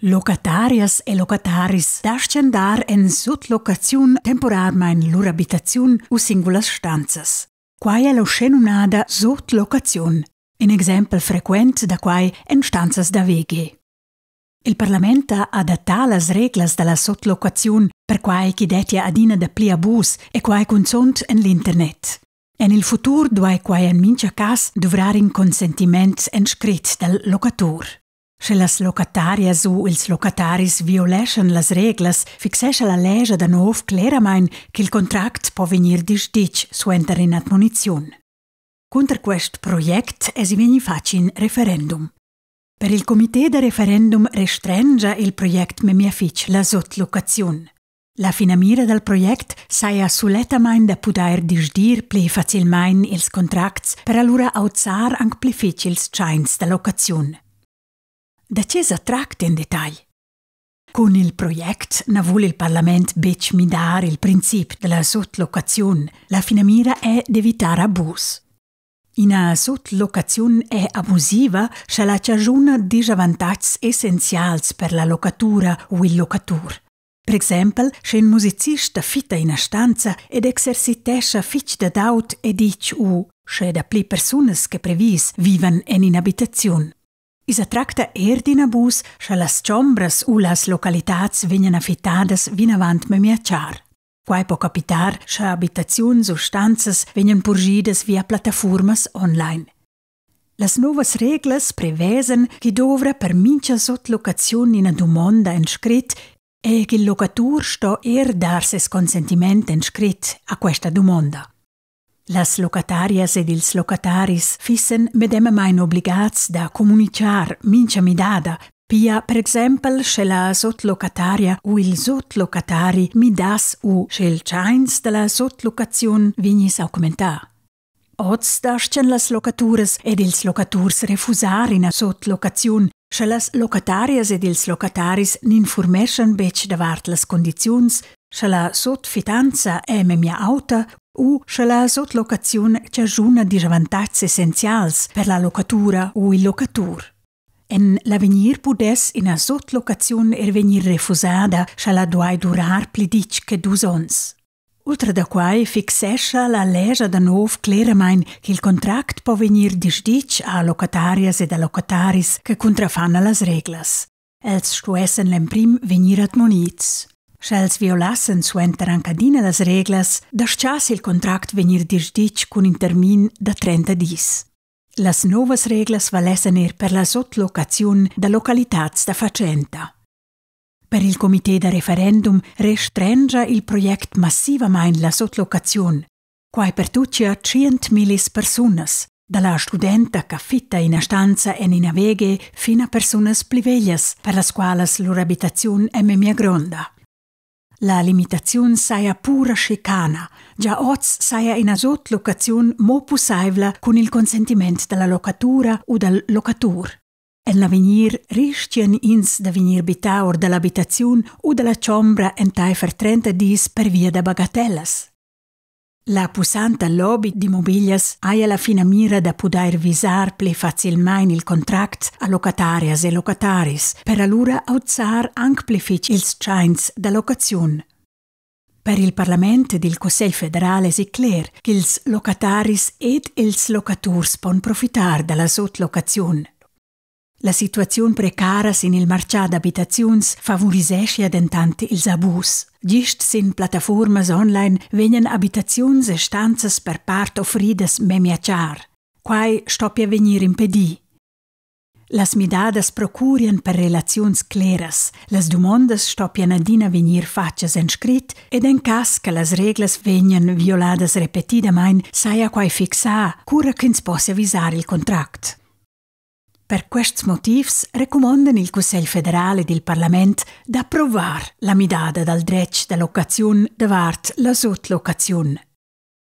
Locatarias e locataris dascen dar en sotlocaziun temporarmein lur abitaziun u singulas stanzas. Quai è lo scenunada sotlocaziun, un exempel frequent da quai en stanzas da VG. Il Parlamento ha adattato le regole della sotlocazione per quai chi detia adina da pli abus e quai consont en l'internet. En il futuro duai quai en mincha cas dovrar in consentiment en scrit del locatur. Se las locatarias u ils locataris violeschen las reglas, fixesce la legge da nov claramain che il contract può venir disdic suenter in admonizion. Contra quest project si veni facin referendum. Per il comité de referendum restringe il project memia fitch la sotlocaziun. La finamira del project saia suletamain da pudair disdir pli facilmain ils contracts per allura auzzar anc pli fitch ils chains da locaziun. Da cesa tract in dettagl. Con il project na vuol il Parlament bec midar il princip della sotlocaziun. La finamira è d'evitar abus. Una sotlocaziun è abusiva se la cagiuna disavantags essenzials per la locatura o il locatur. Per esempio, se un musicista fitta in una stanza ed exercitesce fitch da daut e dic u se da pli personas che previs vivan in abitaziun. Isa tracta d'in abus se las chombras o las localitats venien affittadas vinavant memia char. Quai può capitar se abitaziuns o stanzas venien purgidas via plataformas online. Las novas reglas prevesen che dovra per mincha sotlocaziun in a domanda en scrit e che il locatur sto dar ses consentiment en scrit a questa domanda. Las locatarias ed ils locataris fissen medemamein obligats da comunicar mincha midada, pia per exempel se la sotlocataria o il sotlocatari midas o se il chains de la sotlocaziun vignis augmentar. Oz dascen las locaturas ed ils locaturs refusar in a sotlocaziun, se las locatarias ed ils locataris n'informeschen bec davart las condiziuns, se la sotfitanza è memia auta o se la sotlocaziun cagiuna disavantags essenzials per la locatura o il locatur. En l'avenir pudes in a sotlocaziun venir refusada se la duai durar pli dic che 2 ons. Oltre da quai fixescha la legge da nov claramain che il contract può venir disdic a locatarias ed a locataris che contrafanno las reglas. Els stuessen l'emprim venir admonits. Se els violassen suenter ancadina las reglas, dascias il contract venir disdic con in termin da 30 dis. Las novas reglas valessen per la sotlocaziun da localitats da facenta. Per il comité de referendum restringe il project massivamain la sotlocaziun, quai per tuccia 100.000 personas, dalla studenta che affitta in a stanza e in a veghe fino a personas pli veglias, per las qualas lur abitaziun è memia gronda. La limitaziun saia pura chicana, già oz saia in a sotlocaziun mo possibla con il consentiment della locatura o del locatur. En l'avenir rischian ins da venir bitaur dell'abitaziun o della chombra entai per 30 dis per via da bagatellas. La pussanta lobby di mobilias ha la fina mira da poder visar pli facilmain il contract a locatarias e locataris per allura auzzar anc pli fitch ils chains da locaziun. Per il Parlamento ed il Consiglio federale si cler che ils locataris ed ils locaturs pon profitar dalla sotlocaziun. La situazione precara sin il marcià d'abitaziuns favorisesce dentant ils abus. Gist sin plataformas online venien abitaziuns e stanzas per part offridas memia char. Quai stoppia venir impedì. Las midadas procurian per relaziuns cleras. Las domondas stoppian adina venir faccias en scrit ed en cas che las reglas venien violadas repetidamain saia quai fixar cura che ins possa avisar il contract. Per questi motivs recomandano il Consiglio federale ed il Parlamento d'approvar la midada dal dretg da locaziun davart la sotlocaziun.